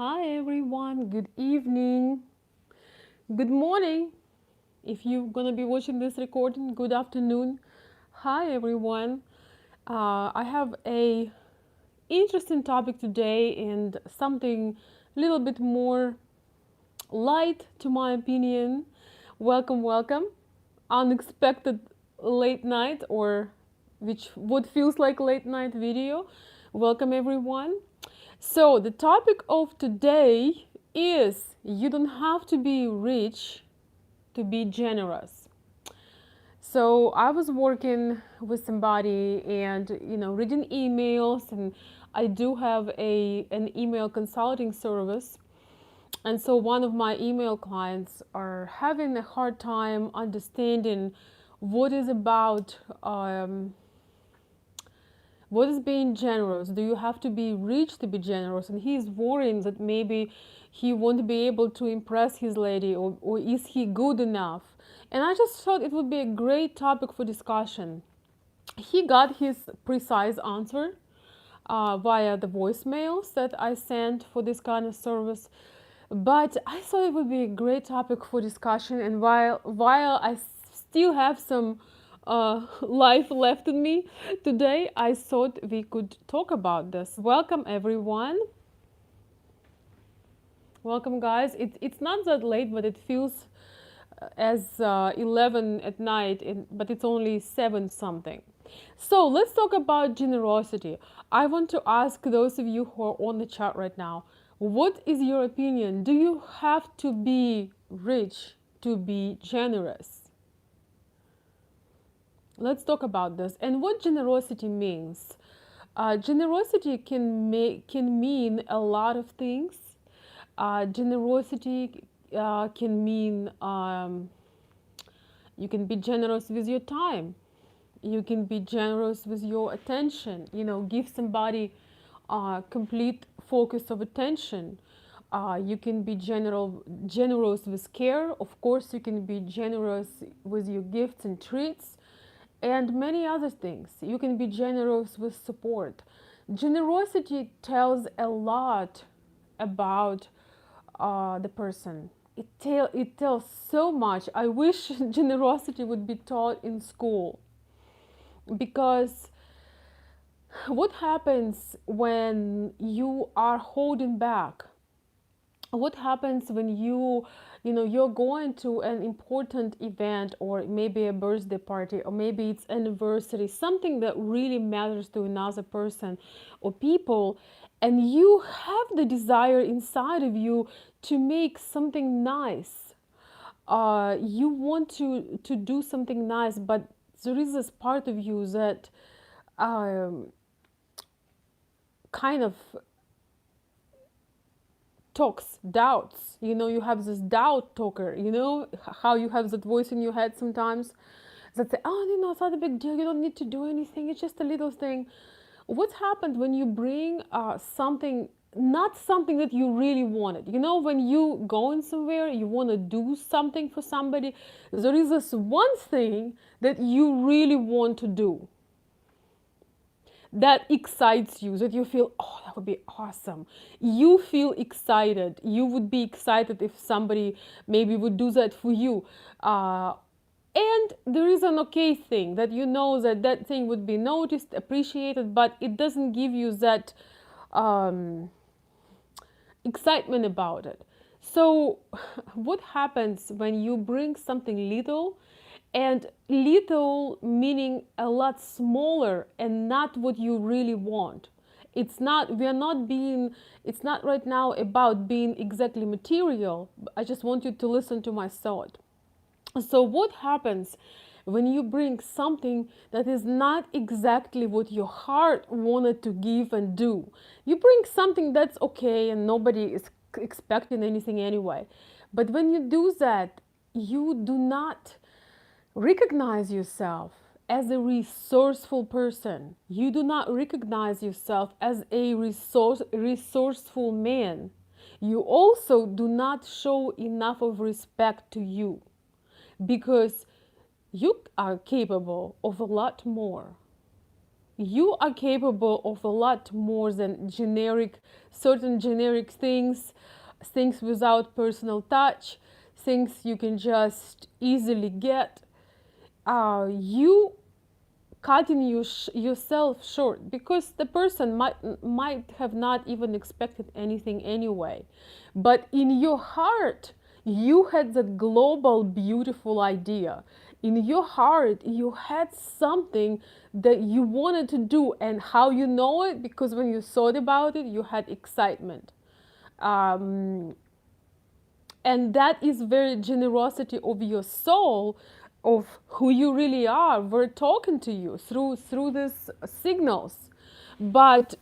Hi everyone, good evening, good morning. If you're gonna be watching this recording, good afternoon. Hi everyone. I have a interesting topic today and something a little bit more light to my opinion. Welcome, welcome. Unexpected late night or which what feels like late night video. Welcome everyone. So, the topic of today is you don't have to be rich to be generous. So, I was working with somebody and reading emails, and I do have an email consulting service. And so one of my email clients are having a hard time understanding what is about what is being generous? Do you have to be rich to be generous? And he's worrying that maybe he won't be able to impress his lady, or is he good enough? And I just thought it would be a great topic for discussion. He got his precise answer via the voicemails that I sent for this kind of service. But I thought it would be a great topic for discussion. And while I still have some life left in me today, I thought we could talk about this. Welcome everyone. Welcome guys. It's not that late, but it feels as 11 at night, but it's only 7 something. So let's talk about generosity. I want to ask those of you who are on the chat right now, what is your opinion? Do you have to be rich to be generous? Let's talk about this and what generosity means. Generosity can mean a lot of things. Generosity can mean you can be generous with your time. You can be generous with your attention. Give somebody complete focus of attention. You can be generous with care. Of course, you can be generous with your gifts and treats and many other things. You can be generous with support. Generosity tells a lot about the person. It tells so much. I wish generosity would be taught in school, because what happens when you are holding back? What happens when you're going to an important event, or maybe a birthday party, or maybe it's anniversary, something that really matters to another person or people, and you have the desire inside of you to make something nice. You want to do something nice, but there is this part of you that um, kind of talks, doubts. You have this doubt talker. How you have that voice in your head sometimes that say, oh, it's not a big deal. You don't need to do anything. It's just a little thing. What happened when you bring something, not something that you really wanted? When you going somewhere, you want to do something for somebody, there is this one thing that you really want to do, that excites you, that you feel, oh, that would be awesome. You feel excited. You would be excited if somebody maybe would do that for you. And there is an okay thing that that thing would be noticed, appreciated, but it doesn't give you that um, excitement about it. So, what happens when you bring something little, and little meaning a lot smaller and not what you really want? It's not right now about being exactly material. I just want you to listen to my thought. So, what happens when you bring something that is not exactly what your heart wanted to give and do? You bring something that's okay and nobody is expecting anything anyway. But when you do that, you do not recognize yourself as a resourceful person. You do not recognize yourself as a resourceful man. You also do not show enough of respect to you, because you are capable of a lot more. You are capable of a lot more than certain generic things without personal touch, things you can just easily get. You cutting yourself short because the person might have not even expected anything anyway, but in your heart you had that global beautiful idea. In your heart you had something that you wanted to do, and how you know it? Because when you thought about it you had excitement. um, and that is very generosity of your soul, of who you really are. We're talking to you through these signals. But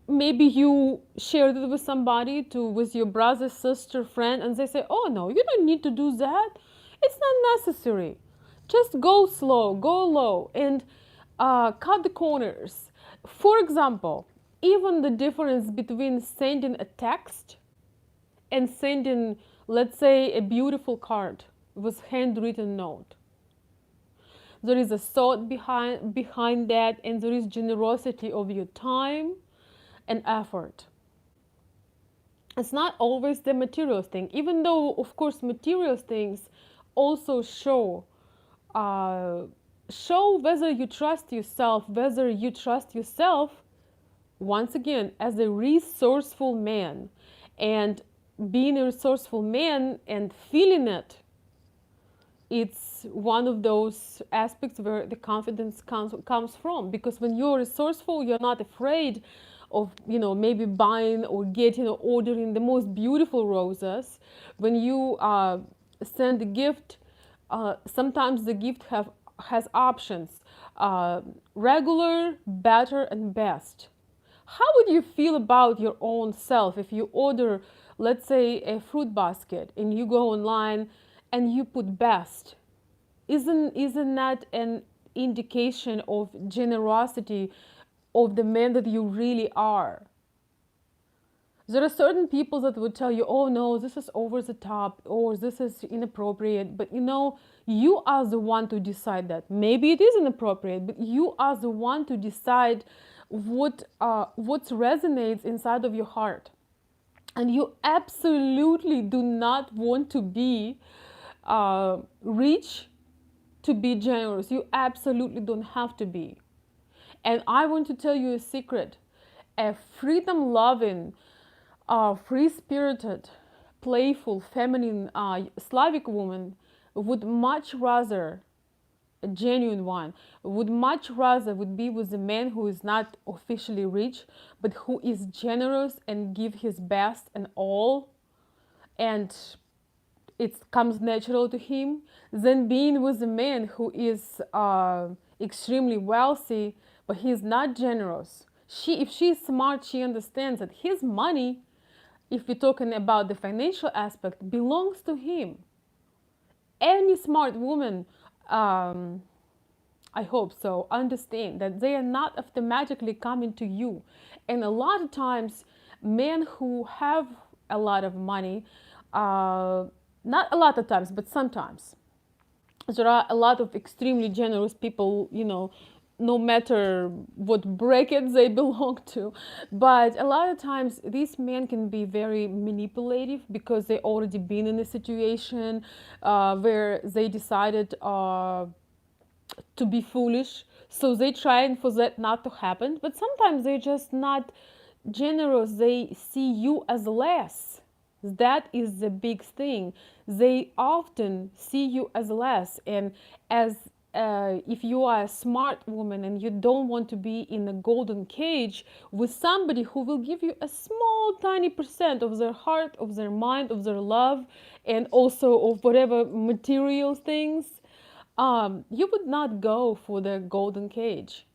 maybe you shared it with somebody, with your brother, sister, friend, and they say, oh no, you don't need to do that, it's not necessary, just go slow, go low, and cut the corners. For example, even the difference between sending a text and sending, let's say, a beautiful card with handwritten note. There is a thought behind that, and there is generosity of your time and effort. It's not always the material thing, even though, of course, material things also uh, show whether you trust yourself, once again, as a resourceful man. And being a resourceful man and feeling it, it's one of those aspects where the confidence comes from. Because when you're resourceful, you're not afraid of, maybe buying or getting or ordering the most beautiful roses. When you send a gift, sometimes the gift has options: regular, better, and best. How would you feel about your own self if you order, let's say, a fruit basket, and you go online and you put best? Isn't that an indication of generosity of the man that you really are? There are certain people that would tell you, oh no, this is over the top, or this is inappropriate. But you are the one to decide that. Maybe it is inappropriate, but you are the one to decide what resonates inside of your heart. And you absolutely do not want to be rich to be generous. You absolutely don't have to be. And I want to tell you a secret. A freedom loving, free spirited, playful, feminine, Slavic woman would much rather, a genuine one, would be with a man who is not officially rich, but who is generous and give his best and all, and it comes natural to him, than being with a man who is extremely wealthy, but he's not generous. If she's smart, she understands that his money, if we're talking about the financial aspect, belongs to him. Any smart woman, I hope so, understand that they are not automatically coming to you. And a lot of times, men who have a lot of money, not a lot of times, but sometimes, there are a lot of extremely generous people, no matter what bracket they belong to. But a lot of times these men can be very manipulative because they already been in a situation where they decided to be foolish, so they trying for that not to happen. But sometimes they're just not generous, they see you as less. That is the big thing. They often see you as less, and as if you are a smart woman and you don't want to be in a golden cage with somebody who will give you a small tiny percent of their heart, of their mind, of their love, and also of whatever material things, you would not go for the golden cage.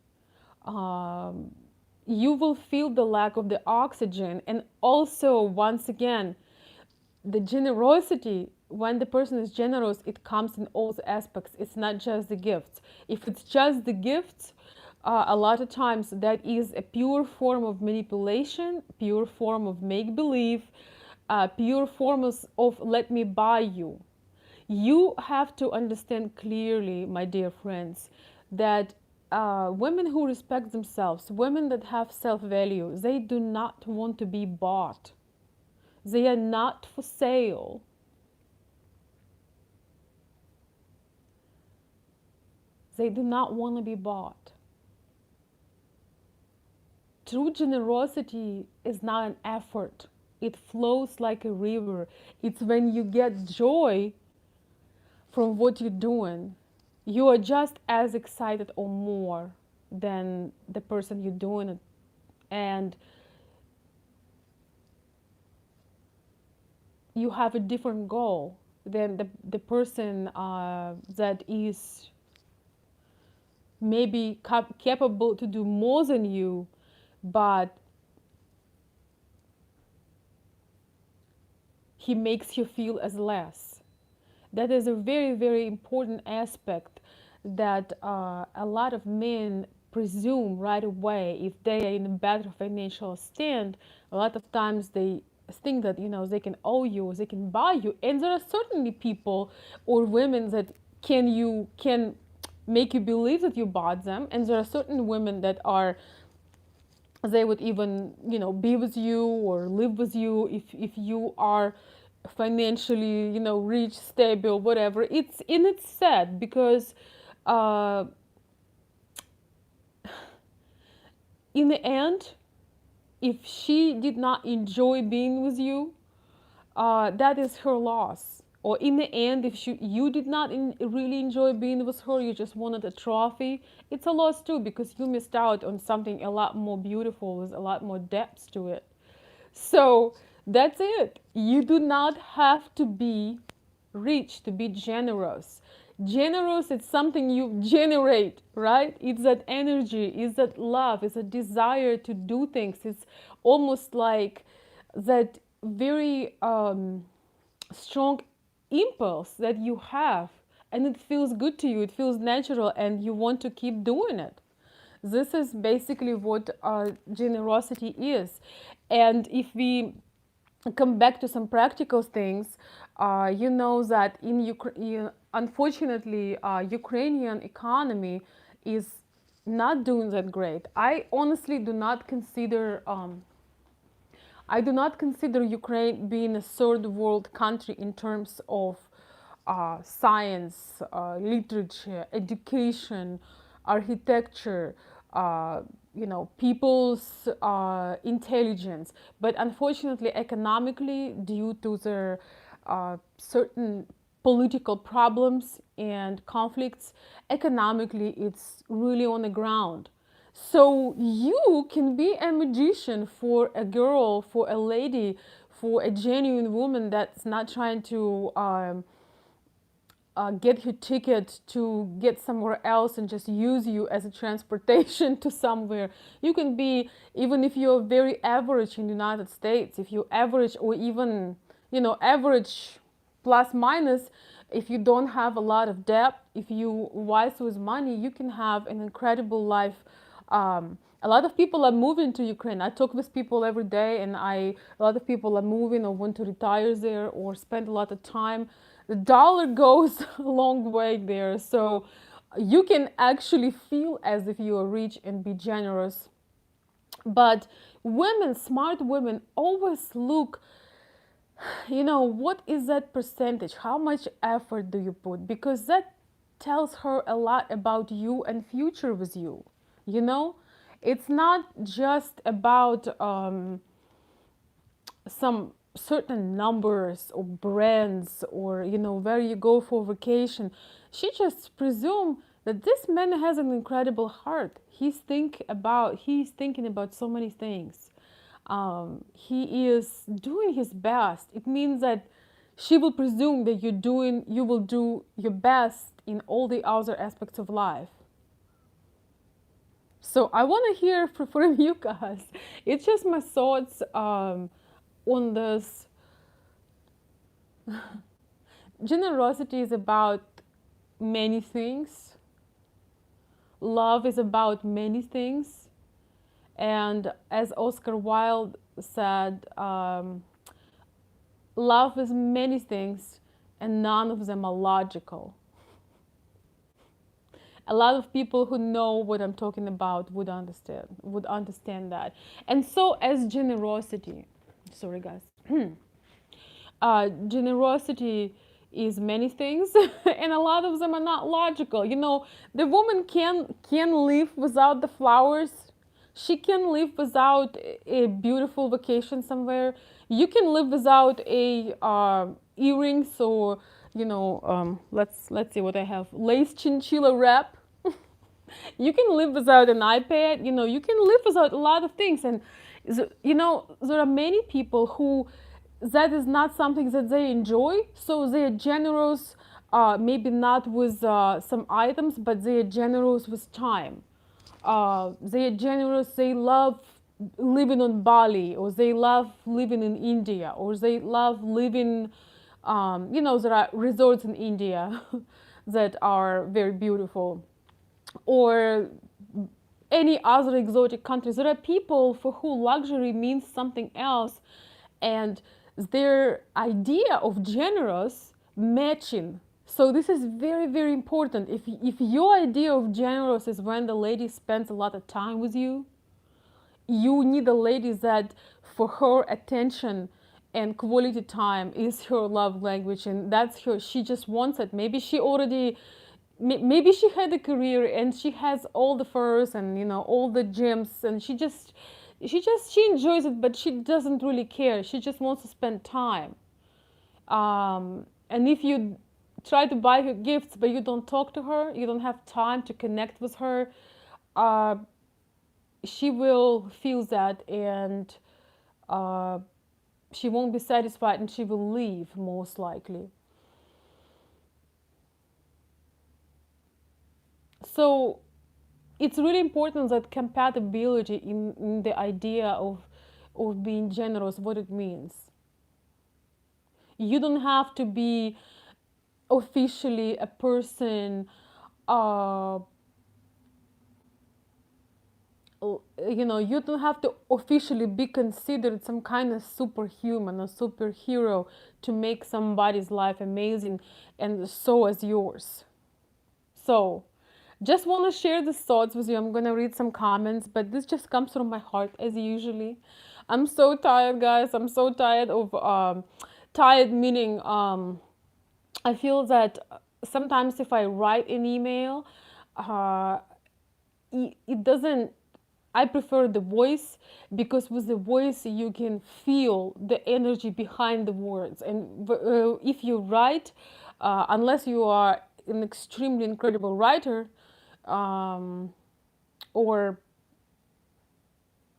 You will feel the lack of the oxygen. And also, once again, the generosity, when the person is generous, it comes in all the aspects. It's not just the gifts. If it's just the gifts, a lot of times that is a pure form of manipulation, pure form of make-believe, pure form of let me buy you. You have to understand clearly, my dear friends, that women who respect themselves, women that have self-value, they do not want to be bought. They are not for sale. They do not want to be bought. True generosity is not an effort. It flows like a river. It's when you get joy from what you're doing. You are just as excited or more than the person you're doing it. And you have a different goal than the person that is maybe capable to do more than you, but he makes you feel as less. That is a very, very important aspect that a lot of men presume right away if they are in a better financial stand. A lot of times they think that they can owe you, they can buy you, and there are certainly people or women that can make you believe that you bought them, and there are certain women that are they would even be with you or live with you if you are financially rich, stable, whatever. It's sad because uh, in the end, if she did not enjoy being with you, that is her loss. Or in the end, if you did not really enjoy being with her, you just wanted a trophy, it's a loss too because you missed out on something a lot more beautiful with a lot more depth to it. So that's it. You do not have to be rich to be generous. Generous is something you generate, right? It's that energy, it's that love, it's a desire to do things. It's almost like that very strong impulse that you have, and it feels good to you, it feels natural, and you want to keep doing it. This is basically what generosity is. And if we come back to some practical things, you know that in Ukraine, unfortunately, Ukrainian economy is not doing that great. I honestly do not consider Ukraine being a third world country in terms of science, literature, education, architecture, people's intelligence. But unfortunately, economically, due to their certain political problems and conflicts, economically, it's really on the ground. So you can be a magician for a girl, for a lady, for a genuine woman that's not trying to get your ticket to get somewhere else and just use you as a transportation to somewhere. You can be, even if you're very average in the United States, if you're average or even, average plus minus, if you don't have a lot of debt, if you wise with money, you can have an incredible life. A lot of people are moving to Ukraine. I talk with people every day, and a lot of people are moving or want to retire there or spend a lot of time. The dollar goes a long way there, so you can actually feel as if you are rich and be generous. But women, smart women, always look, what is that percentage? How much effort do you put? Because that tells her a lot about you and future with you. You know, it's not just about some certain numbers or brands or where you go for vacation. She just presume that this man has an incredible heart. He's thinking about so many things. He is doing his best. It means that she will presume that you will do your best in all the other aspects of life. So I want to hear from you guys. It's just my thoughts on this. Generosity is about many things. Love is about many things. And as Oscar Wilde said, love is many things, and none of them are logical. A lot of people who know what I'm talking about would understand that. And so as generosity, sorry guys, generosity is many things, and a lot of them are not logical. The woman can live without the flowers. She can live without a beautiful vacation somewhere. You can live without a earrings, or let's see what I have, lace chinchilla wrap. You can live without an iPad. You can live without a lot of things. And there are many people who that is not something that they enjoy, so they are generous, maybe not with some items, but they are generous with time. They are generous, they love living on Bali, or they love living in India, or they love living, there are resorts in India that are very beautiful, or any other exotic countries. There are people for who luxury means something else, and their idea of generous matching. So this is very, very important. If your idea of generous is when the lady spends a lot of time with you, you need a lady that for her attention and quality time is her love language, and that's her. She just wants it. Maybe she had a career and she has all the furs and all the gems, and she enjoys it, but she doesn't really care. She just wants to spend time. And if you try to buy her gifts but you don't talk to her, you don't have time to connect with her, uh, she will feel that, and she won't be satisfied, and she will leave most likely. So it's really important that compatibility in the idea of being generous, what it means. You don't have to be officially a person, uh, you don't have to officially be considered some kind of superhuman or superhero to make somebody's life amazing and so as yours. So just want to share these thoughts with you. I'm going to read some comments, but this just comes from my heart as usually. I'm so tired, guys. I'm so tired of tired meaning I feel that sometimes if I write an email, uh, it doesn't. I prefer the voice, because with the voice you can feel the energy behind the words. And if you write, unless you are an extremely incredible writer, um, or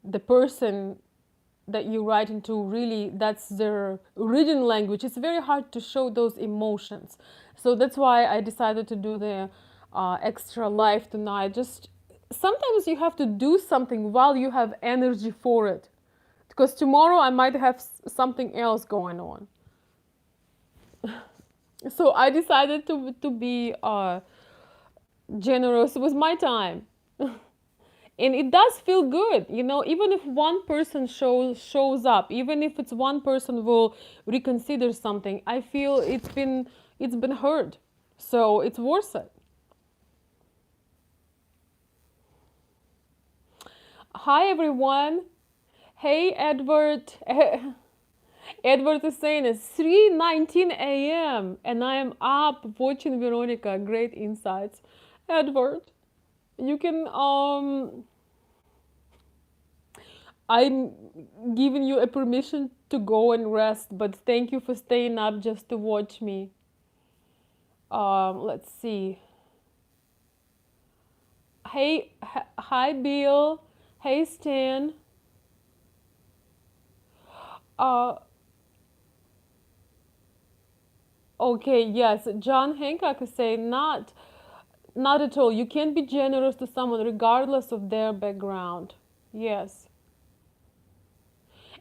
the person that you write into really that's their written language, it's very hard to show those emotions. So that's why I decided to do the extra live tonight. Just sometimes you have to do something while you have energy for it, because tomorrow I might have something else going on. So I decided to be generous with my time. And it does feel good, even if one person shows up, even if it's one person will reconsider something, I feel it's been heard, so it's worth it. Hi everyone. Hey Edward. Edward is saying it's 3:19 a.m. and I am up watching Veronica. Great insights. Edward, you can I'm giving you a permission to go and rest, but thank you for staying up just to watch me. Let's see. Hey, hi Bill. Hey Stan. Uh, okay, yes. John Hancock is saying not at all. You can be generous to someone regardless of their background. Yes.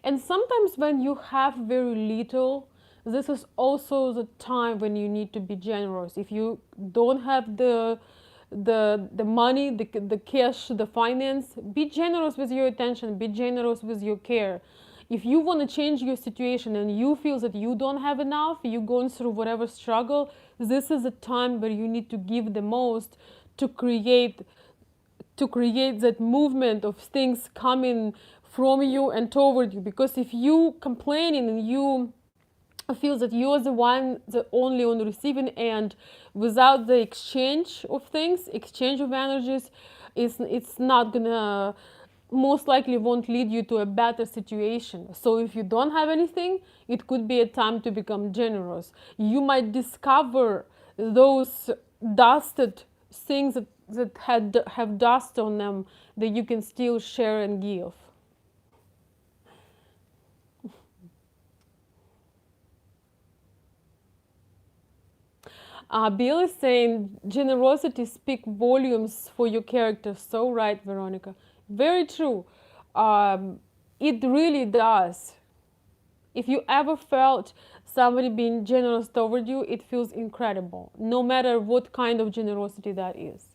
And sometimes when you have very little, this is also the time when you need to be generous. If you don't have the money, the cash, the finance, be generous with your attention, be generous with your care. If you want to change your situation and you feel that you don't have enough, you're going through whatever struggle, this is a time where you need to give the most to create that movement of things coming from you and toward you. Because if you complaining and you feel that you're the one, the only on the receiving end, without the exchange of things, exchange of energies, it's not gonna, most likely won't lead you to a better situation. So if you don't have anything, it could be a time to become generous. You might discover those dusted things that have dust on them that you can still share and give. Bill is saying generosity speak volumes for your character. So right, Veronica. Very true. It really does. If you ever felt somebody being generous toward you, it feels incredible, no matter what kind of generosity that is.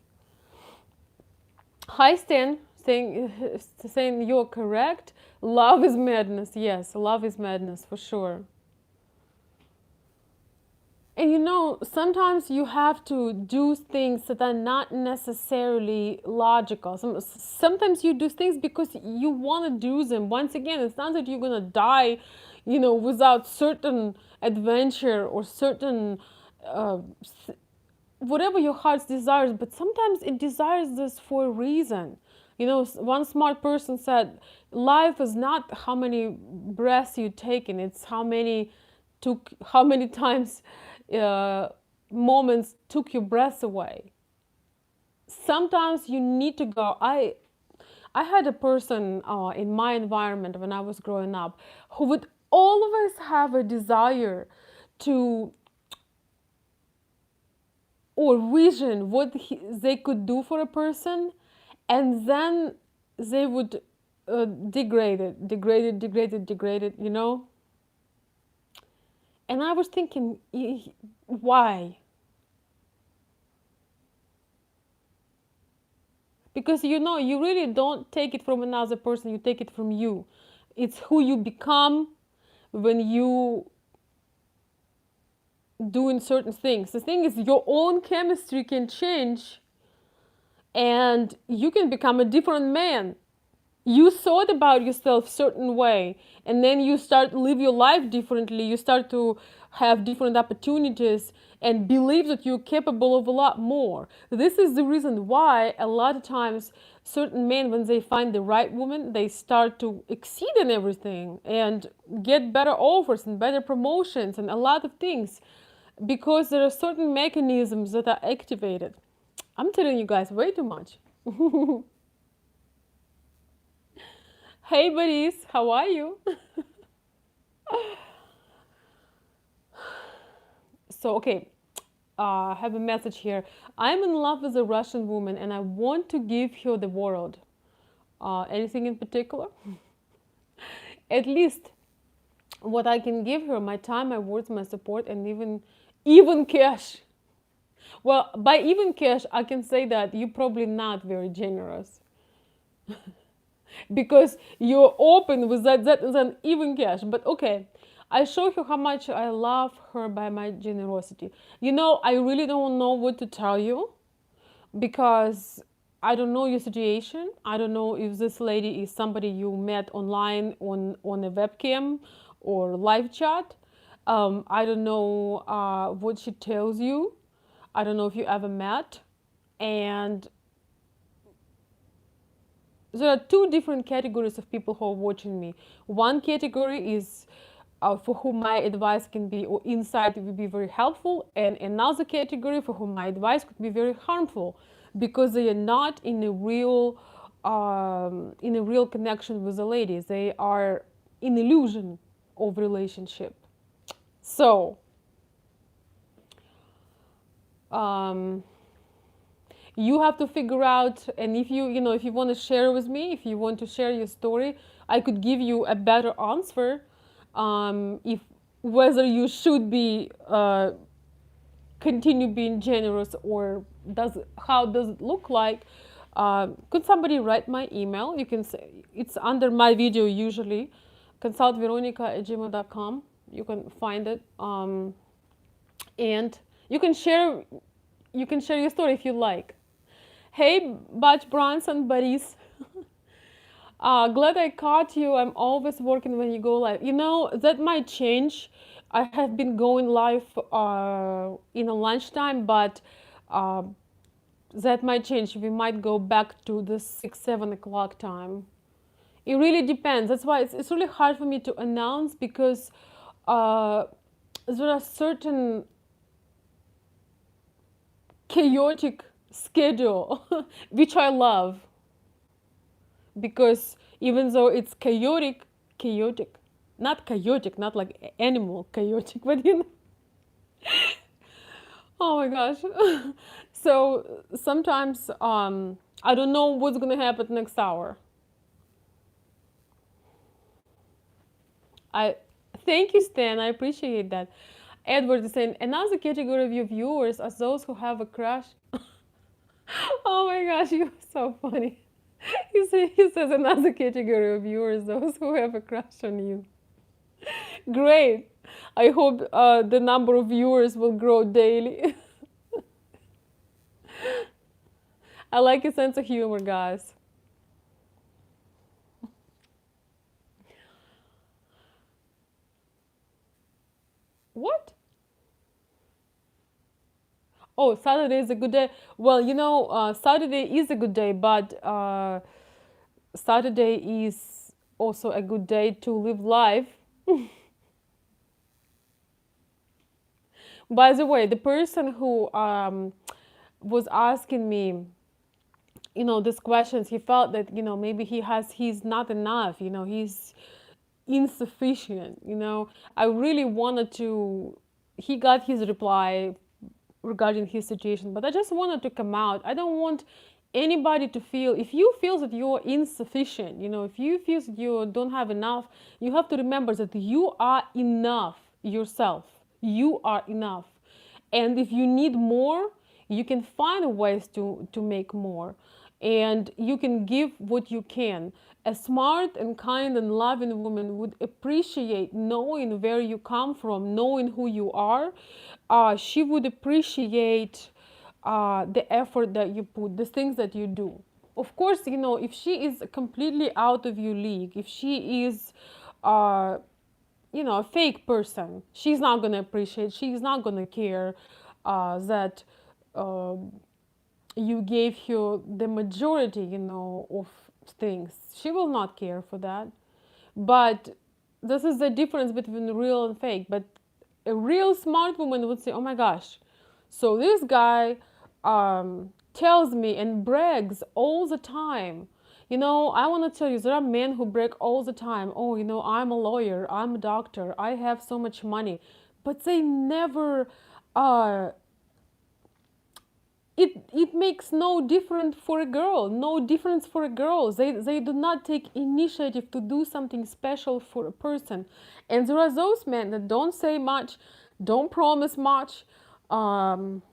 Hi, Stan, saying you're correct. Love is madness. Yes, love is madness for sure. And sometimes you have to do things that are not necessarily logical. Sometimes you do things because you want to do them. Once again, it's not that you're going to die, without certain adventure or certain uh, whatever your heart desires, but sometimes it desires this for a reason. One smart person said, life is not how many breaths you take in, it's how many times uh, moments took your breath away. Sometimes you need to go. I had a person in my environment when I was growing up who would always have a desire to, or vision what they could do for a person, and then they would degrade it. And I was thinking, why? Because you really don't take it from another person, you take it from you. It's who you become when you doing certain things. The thing is, your own chemistry can change and you can become a different man. You thought about yourself certain way, and then you start to live your life differently. You start to have different opportunities and believe that you're capable of a lot more. This is the reason why a lot of times certain men, when they find the right woman, they start to exceed in everything and get better offers and better promotions and a lot of things, because there are certain mechanisms that are activated. I'm telling you guys way too much. Hey buddies, how are you? So, okay, I have a message here. I'm in love with a Russian woman and I want to give her the world. Anything in particular? At least what I can give her: my time, my words, my support, and even cash. Well, by even cash, I can say that you're probably not very generous. Because you're open with that is an even cash. But okay, I show her how much I love her by my generosity. I really don't know what to tell you, because I don't know your situation. I don't know if this lady is somebody you met online on a webcam or live chat. I don't know what she tells you. I don't know if you ever met. And there are two different categories of people who are watching me. One category is for whom my advice can be, or insight would be very helpful, and another category for whom my advice could be very harmful, because they are not in a real connection with the lady. They are in illusion of relationship. So um, you have to figure out, and if you want to share with me, if you want to share your story, I could give you a better answer, if whether you should be continue being generous, or how does it look like. Could somebody write my email? You can say it's under my video usually, consultveronica@gmail.com. You can find it, and you can share your story if you like. Hey, Butch Bronson buddies. Glad I caught you. I'm always working when you go live. You know, that might change. I have been going live in a lunchtime, but uh, that might change. We might go back to the 6, 7 o'clock time. It really depends. That's why it's really hard for me to announce because uh, there are certain chaotic schedule which I love because even though it's chaotic, not chaotic, not like animal chaotic, but you know, oh my gosh. So sometimes I don't know what's gonna happen next hour. I thank you, Stan. I appreciate that. Edward is saying another category of your viewers are those who have a crush. Oh my gosh, you're so funny. He says another category of viewers, those who have a crush on you. Great. I hope the number of viewers will grow daily. I like your sense of humor, guys. What? Oh, Saturday is a good day. Well, you know, Saturday is a good day, but Saturday is also a good day to live life. By the way, the person who was asking me, you know, these questions, he felt that, you know, maybe he's not enough, you know, he's insufficient, you know. I really wanted to, he got his reply regarding his situation, but I just wanted to come out. I don't want anybody to feel, if you feel that you're insufficient, you know, if you feel that you don't have enough, you have to remember that you are enough yourself. You are enough. And if you need more, you can find ways to make more, and you can give what you can. A smart and kind and loving woman would appreciate knowing where you come from, knowing who you are. She would appreciate the effort that you put, the things that you do. Of course, you know, if she is completely out of your league, if she is uh, you know, a fake person, she's not going to appreciate, she's not going to care that uh, you gave her the majority, you know, of things. She will not care for that. But this is the difference between real and fake. But a real smart woman would say, oh my gosh, so this guy tells me and brags all the time. You know, I want to tell you, there are men who brag all the time. Oh, you know, I'm a lawyer, I'm a doctor, I have so much money. But they never uh, it makes no difference for a girl, no difference for a girl. They do not take initiative to do something special for a person. And there are those men that don't say much, don't promise much, um,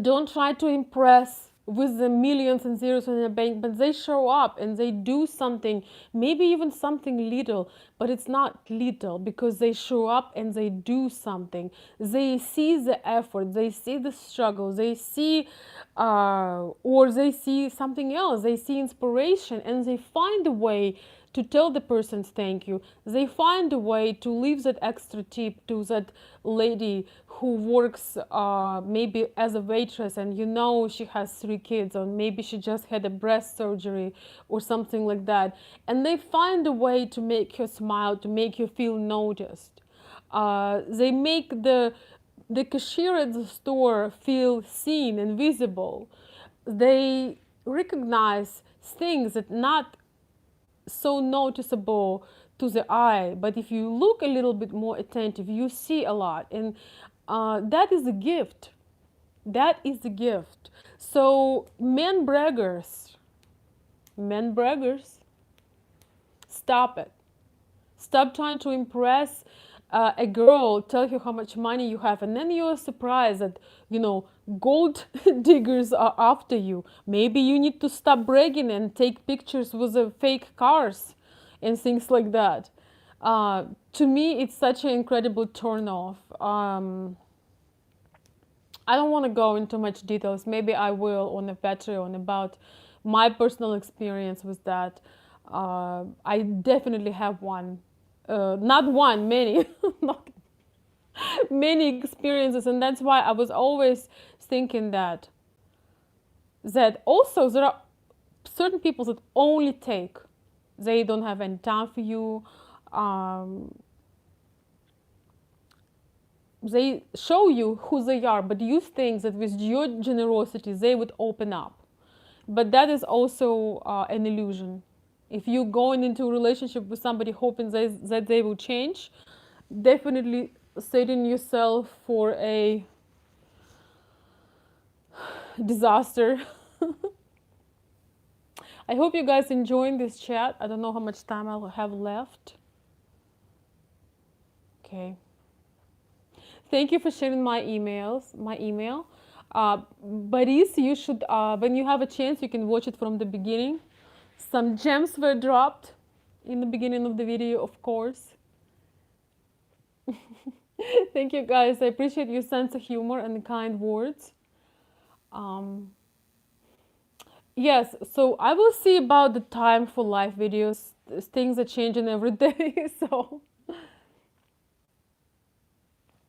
don't try to impress with the millions and zeros in the bank, but they show up and they do something, maybe even something little, but it's not little because they show up and they do something. They see the effort, they see the struggle, they see, or they see something else, they see inspiration, and they find a way to tell the person thank you. They find a way to leave that extra tip to that lady who works maybe as a waitress, and you know she has 3 kids, or maybe she just had a breast surgery or something like that. And they find a way to make her smile, to make her feel noticed. They make the cashier at the store feel seen and visible. They recognize things that not so noticeable to the eye, but if you look a little bit more attentive, you see a lot, and that is a gift. That is a gift. So men braggers, stop it. Stop trying to impress a girl, tell her how much money you have, and then you're surprised that, you know, gold diggers are after you. Maybe you need to stop bragging and take pictures with the fake cars and things like that. To me, it's such an incredible turn off. I don't want to go into much details. Maybe I will on the Patreon about my personal experience with that. I definitely have one, not one, many, not many experiences, and that's why I was always thinking that also there are certain people that only take. They don't have any time for you. Um, they show you who they are, but you think that with your generosity they would open up. But that is also an illusion. If you're going into a relationship with somebody hoping that they will change, definitely setting yourself for a disaster. I hope you guys enjoying this chat. I don't know how much time I'll have left. Okay. Thank you for sharing my email. Boris, you should, when you have a chance, you can watch it from the beginning. Some gems were dropped in the beginning of the video, of course. Thank you guys. I appreciate your sense of humor and the kind words. Um, yes, so I will see about the time for live videos. Things are changing every day, so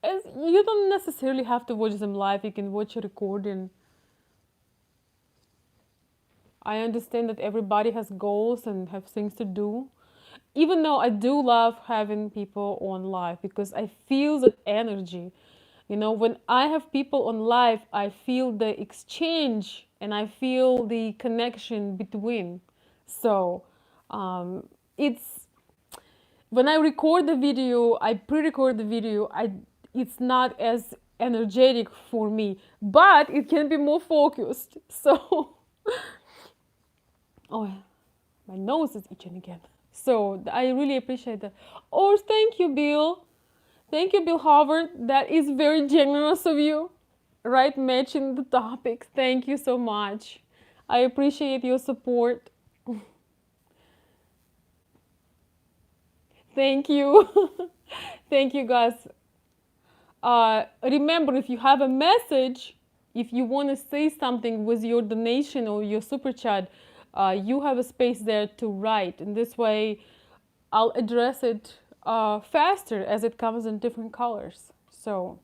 you don't necessarily have to watch them live. You can watch a recording. I understand that everybody has goals and have things to do. Even though I do love having people on live because I feel that energy. You know, when I have people on live, I feel the exchange and I feel the connection between. So it's when I record the video, I pre-record the video. It's not as energetic for me, but it can be more focused. So, oh, my nose is itching again. So I really appreciate that. Oh, thank you, Bill. Thank you, Bill Howard. That is very generous of you. Right, matching the topics. Thank you so much. I appreciate your support. Thank you. Thank you, guys. Remember, if you have a message, if you want to say something with your donation or your super chat, you have a space there to write. And this way, I'll address it faster as it comes in different colors. So,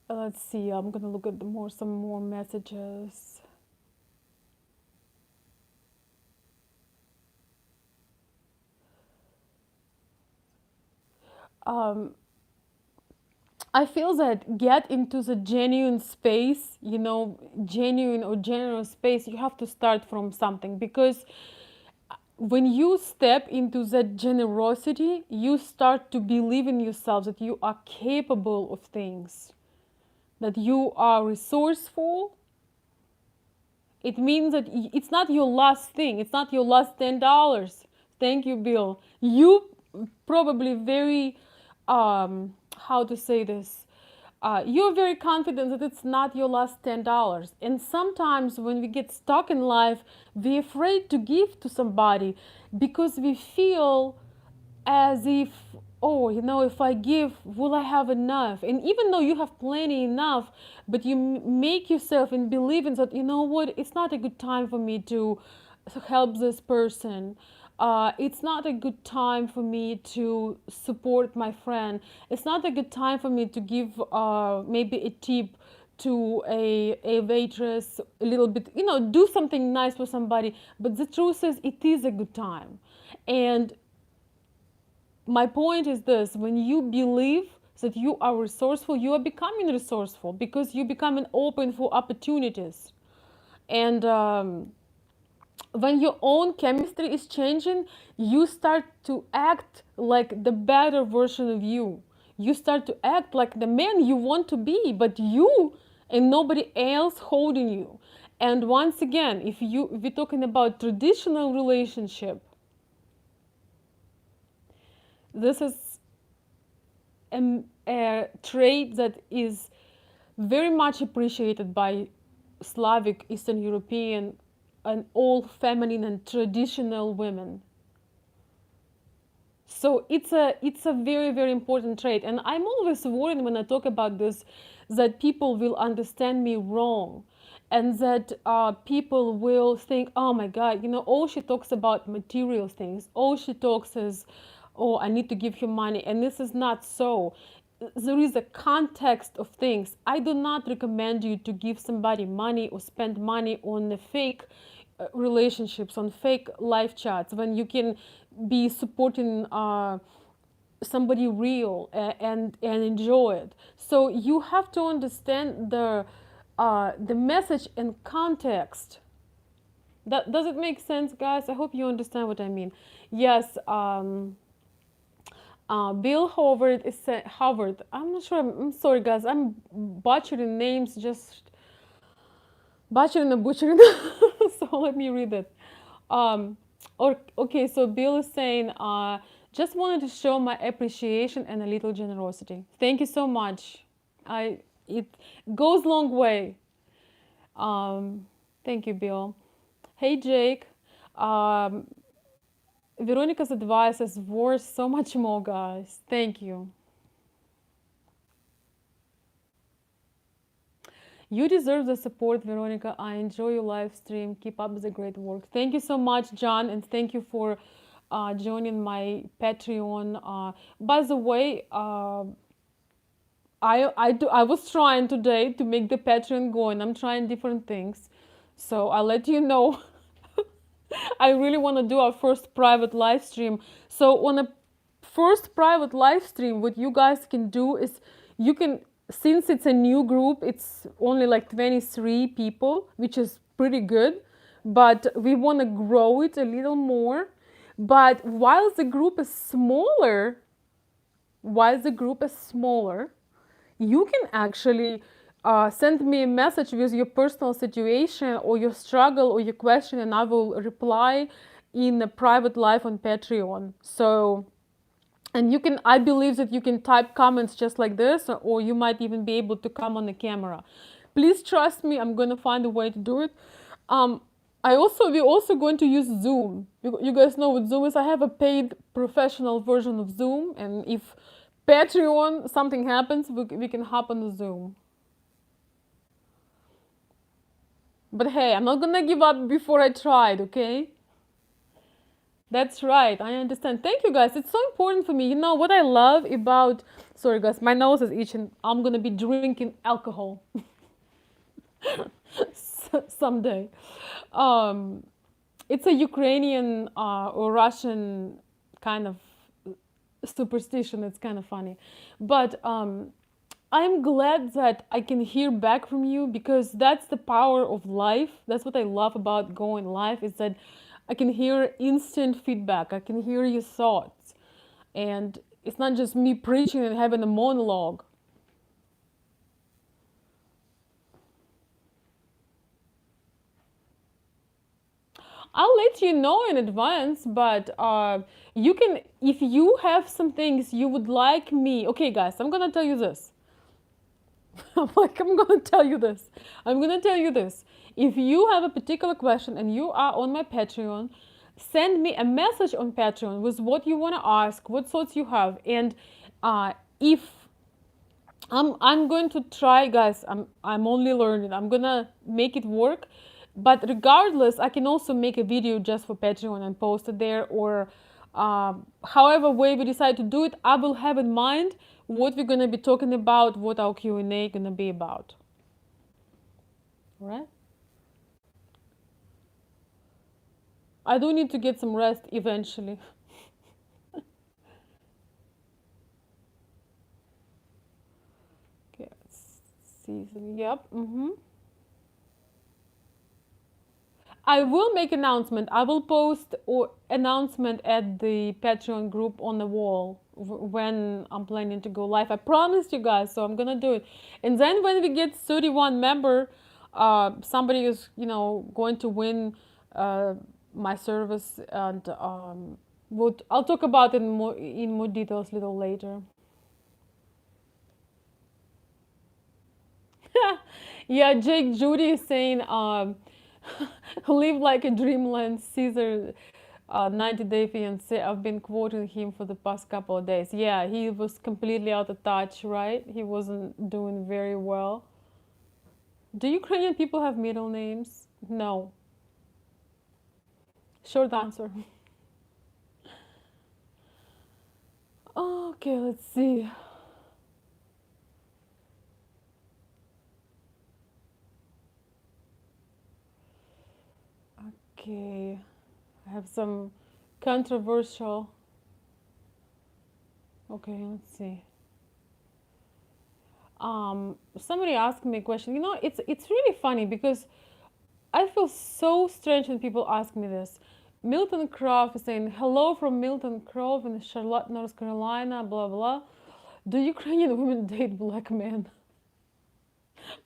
let's see. I'm gonna look at some more messages. Um, I feel that get into the genuine space, genuine or generous space, you have to start from something because when you step into that generosity, you start to believe in yourself that you are capable of things, that you are resourceful. It means that it's not your last thing, it's not your last $10. Thank you, Bill. You probably very, how to say this? You're very confident that it's not your last $10. And sometimes when we get stuck in life, we're afraid to give to somebody because we feel as if, oh, if I give, will I have enough? And even though you have plenty enough, but you make yourself and believe in that, you know what, it's not a good time for me to help this person. It's not a good time for me to support my friend. It's not a good time for me to give maybe a tip to a waitress, a little bit, do something nice for somebody. But the truth is, it is a good time. And my point is this: when you believe that you are resourceful, you are becoming resourceful because you becoming open for opportunities. And when your own chemistry is changing, you start to act like the better version of you. You start to act like the man you want to be, but you and nobody else holding you. And once again, if we're talking about traditional relationship, this is a trait that is very much appreciated by Slavic, Eastern European, and all feminine and traditional women. So it's a very very important trait, and I'm always worried when I talk about this that people will understand me wrong, and that people will think, oh my God, all she talks about material things, all she talks is, oh, I need to give him money, and this is not so. There is a context of things. I do not recommend you to give somebody money or spend money on the fake relationships, on fake live chats, when you can be supporting somebody real, and enjoy it. So you have to understand the message and context. That does it make sense, guys? I hope you understand what I mean. Yes. Bill Howard is Howard. I'm not sure. I'm sorry, guys. I'm butchering names, just butchering and butchering. So let me read it. Um, or okay. So Bill is saying, just wanted to show my appreciation and a little generosity. Thank you so much. I It goes long way. Thank you, Bill. Hey, Jake. Um, Veronica's advice is worth so much more, guys. Thank you. You deserve the support, Veronica. I enjoy your live stream. Keep up the great work. Thank you so much, John, and thank you for joining my Patreon. By the way, I was trying today to make the Patreon going. I'm trying different things, so I'll let you know. I really want to do our first private live stream. So on a first private live stream, what you guys can do is, you can, since it's a new group, it's only like 23 people, which is pretty good, but we want to grow it a little more. But while the group is smaller, you can actually send me a message with your personal situation or your struggle or your question, and I will reply in a private live on Patreon. So, and you can, I believe that you can type comments just like this, or you might even be able to come on the camera. Please trust me, I'm going to find a way to do it. We're also going to use Zoom. You guys know what Zoom is. I have a paid professional version of Zoom, and if Patreon something happens, we can hop on the Zoom. But hey, I'm not gonna give up before I tried, okay? That's right, I understand. Thank you, guys. It's so important for me. You know what I love about. Sorry, guys, my nose is itching. I'm gonna be drinking alcohol someday. Um, it's a Ukrainian or Russian kind of superstition. It's kind of funny, but I'm glad that I can hear back from you, because that's the power of life. That's what I love about going live, is that I can hear instant feedback. I can hear your thoughts, and it's not just me preaching and having a monologue. I'll let you know in advance, but you can, if you have some things you would like me. Okay, guys, I'm gonna tell you this. I'm gonna tell you this. I'm gonna tell you this. If you have a particular question and you are on my Patreon, send me a message on Patreon with what you want to ask, what thoughts you have, and if I'm going to try, guys. I'm only learning. I'm gonna make it work. But regardless, I can also make a video just for Patreon and post it there, or however way we decide to do it. I will have in mind what we're gonna be talking about, what our Q&A gonna be about. All right? I do need to get some rest eventually. Okay, season. Yep. I will make announcement. I will post or announcement at the Patreon group on the wall when I'm planning to go live. I promised you guys, so I'm gonna do it. And then when we get 31 member, somebody is going to win my service, and I'll talk about it in more details a little later. Yeah, Jake Judy is saying, live like a dreamland, Caesar. 90 Day Fiancé. I've been quoting him for the past couple of days. Yeah, he was completely out of touch, right? He wasn't doing very well. Do Ukrainian people have middle names? No. Short answer. Okay, let's see. Okay, I have some controversial. Okay, let's see. Somebody asked me a question. It's really funny because I feel so strange when people ask me this. Milton Croft is saying, "Hello from Milton Croft in Charlotte, North Carolina, blah blah. Do Ukrainian women date black men?"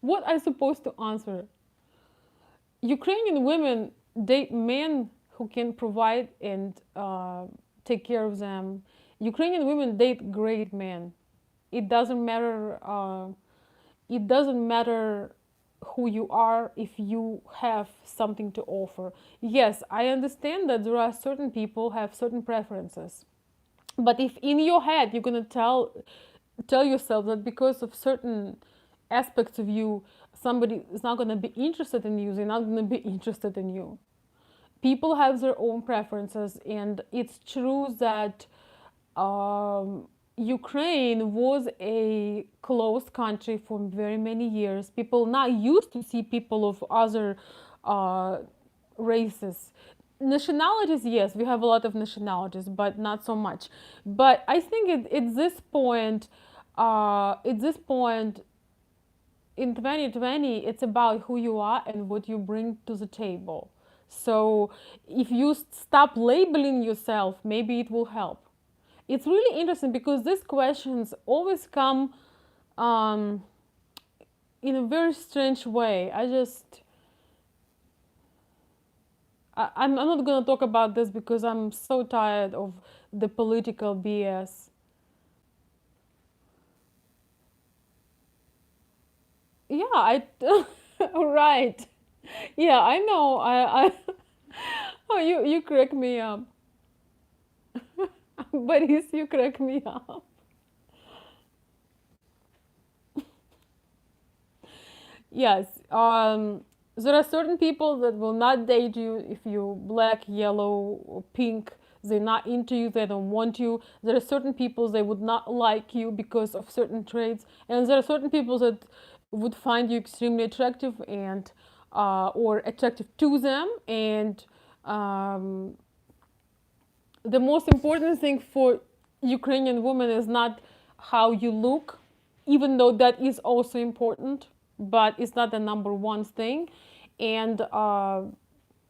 What am I supposed to answer? Ukrainian women date men who can provide and take care of them. Ukrainian women date great men. It doesn't matter. It doesn't matter who you are if you have something to offer. Yes, I understand that there are certain people have certain preferences, but if in your head you're gonna tell yourself that because of certain aspects of you, somebody is not gonna be interested in you, they're not gonna be interested in you. People have their own preferences, and it's true that Ukraine was a closed country for very many years. People not used to see people of other uh, races. Nationalities, yes, we have a lot of nationalities, but not so much. But I think at this point in 2020, it's about who you are and what you bring to the table. So if you stop labeling yourself, maybe it will help. It's really interesting because these questions always come um, in a very strange way. I'm not going to talk about this because I'm so tired of the political BS. Yeah, right. Yeah, I know. Oh, you crack me up. But you crack me up. Yes. There are certain people that will not date you if you black, yellow, or pink. They're not into you. They don't want you. There are certain people they would not like you because of certain traits, and there are certain people that would find you extremely attractive and or attractive to them. And um, the most important thing for Ukrainian women is not how you look, even though that is also important, but it's not the number one thing. And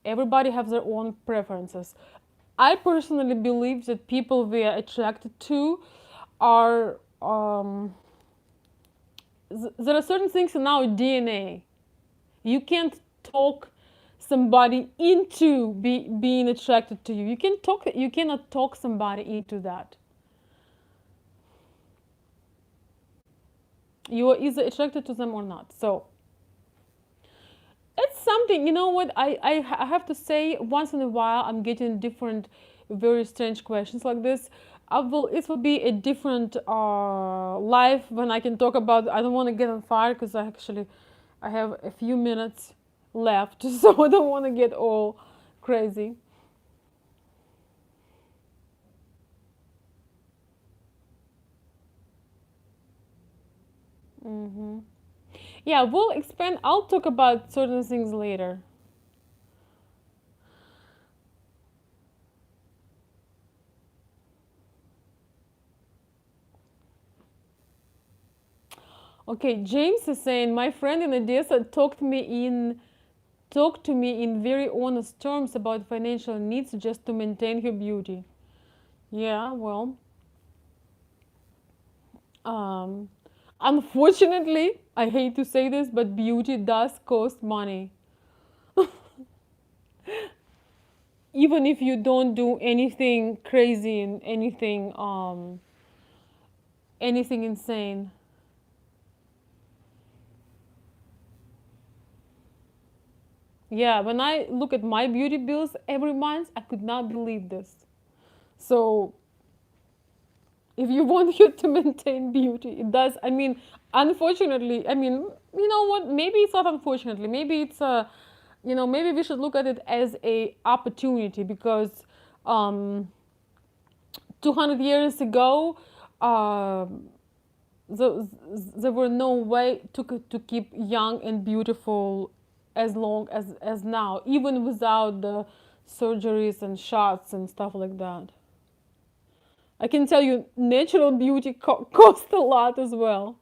everybody has their own preferences. I personally believe that people we are attracted to are there are certain things in our DNA. You can't talk somebody into being attracted to you. You cannot talk somebody into that. You are either attracted to them or not. So it's something, you know what, I have to say, once in a while I'm getting different very strange questions like this. It will be a different life when I can talk about. I don't want to get on fire because I have a few minutes left, so I don't want to get all crazy. Hmm. Yeah, we'll expand. I'll talk about certain things later. Okay, James is saying my friend in Odessa talked to me in very honest terms about financial needs just to maintain her beauty. Yeah, well, um, unfortunately, I hate to say this, but beauty does cost money. Even if you don't do anything crazy and anything insane. Yeah, when I look at my beauty bills every month, I could not believe this. So if you want you to maintain beauty, it does. I mean, unfortunately, I mean, you know what, maybe it's not unfortunately, maybe it's a, you know, maybe we should look at it as a opportunity, because um 200 years ago, um there were no way to keep young and beautiful as long as now, even without the surgeries and shots and stuff like that. I can tell you, natural beauty costs a lot as well.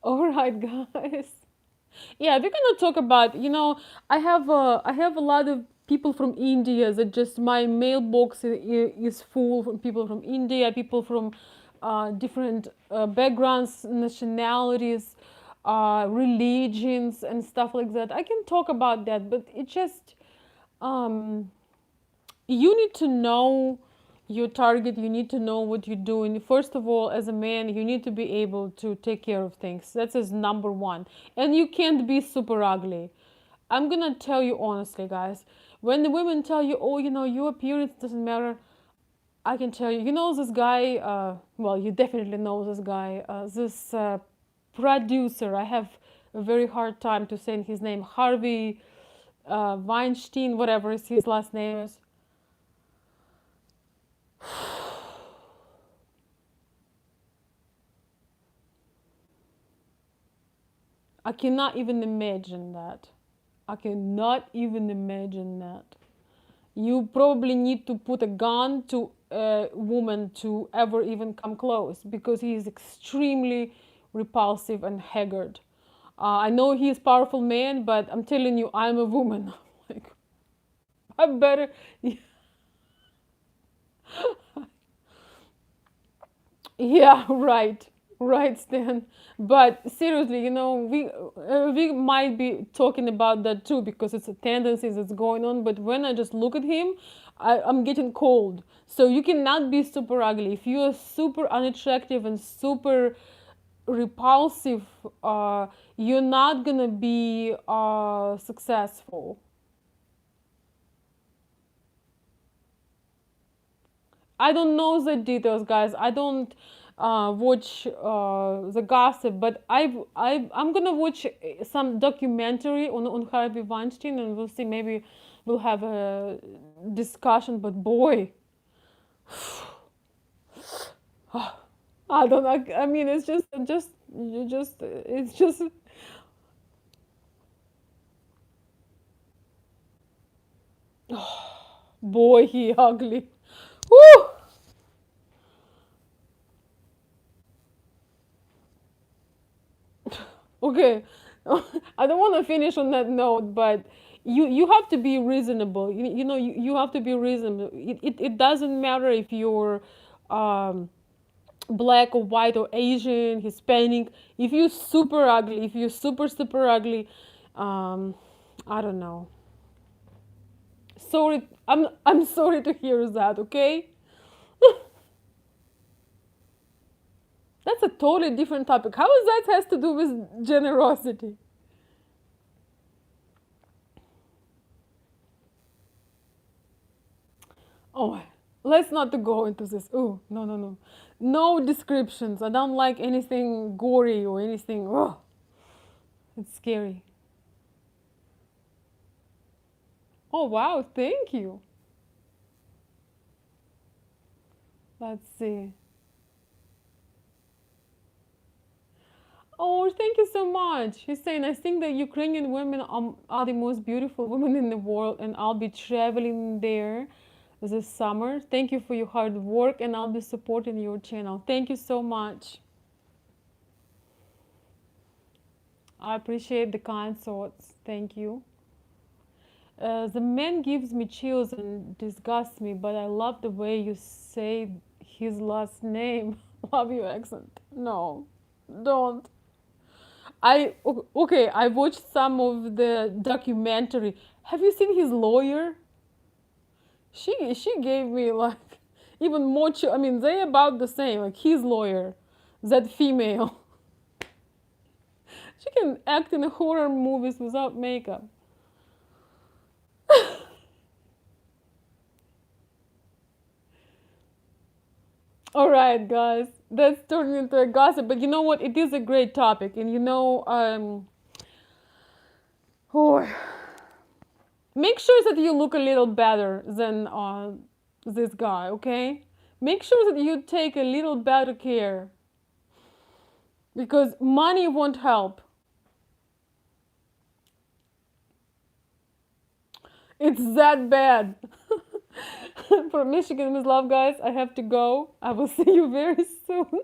All right, guys. Yeah, we're gonna talk about. You know, I have a lot of people from India that just my mailbox is full from people from India, people from different backgrounds, nationalities, religions, and stuff like that. I can talk about that, but it just um, you need to know your target. You need to know what you're doing. First of all, as a man, you need to be able to take care of things. That's his number one. And you can't be super ugly. I'm gonna tell you honestly, guys, when the women tell you, oh, you know, your appearance doesn't matter, I can tell you, you know this guy, well, you definitely know this guy, this producer. I have a very hard time to say his name, Harvey Weinstein, whatever his last name is. I cannot even imagine that. I cannot even imagine that. You probably need to put a gun to a woman to ever even come close, because he is extremely repulsive and haggard. I know he is a powerful man, but I'm telling you, I'm a woman. Like, I better. Yeah, right, right, Stan. But seriously, you know, we might be talking about that too, because it's a tendency that's going on. But when I just look at him, I'm getting cold. So you cannot be super ugly if you are super unattractive and super repulsive. You're not gonna be successful. I don't know the details, guys. I don't watch the gossip, but I'm gonna watch some documentary on Harvey Weinstein, and we'll see. Maybe we'll have a discussion. But boy, I don't know. I mean, it's just you just it's just boy, he ugly. Woo! Okay, I don't want to finish on that note, but you have to be reasonable. You know, you have to be reasonable. It doesn't matter if you're um, black or white or Asian, Hispanic. If you're super ugly, if you're super ugly, um, I don't know. Sorry, I'm sorry to hear that. Okay, that's a totally different topic. How is that has to do with generosity? Oh, let's not to go into this. Oh, no, no, no. No descriptions. I don't like anything gory or anything. Oh, it's scary. Oh, wow. Thank you. Let's see. Oh, thank you so much. He's saying, I think that Ukrainian women are the most beautiful women in the world, and I'll be traveling there this summer. Thank you for your hard work, and I'll be supporting your channel. Thank you so much. I appreciate the kind thoughts. Thank you. The man gives me chills and disgusts me, but I love the way you say his last name. Love your accent. No, don't. Okay. I watched some of the documentary. Have you seen his lawyer? She gave me like, even more I mean, they about the same. Like his lawyer, that female, she can act in horror movies without makeup. All right, guys, that's turning into a gossip. But you know what? It is a great topic, and oh, make sure that you look a little better than this guy. Okay, make sure that you take a little better care because money won't help. It's that bad. For Michigan with love, guys, I have to go. I will see you very soon.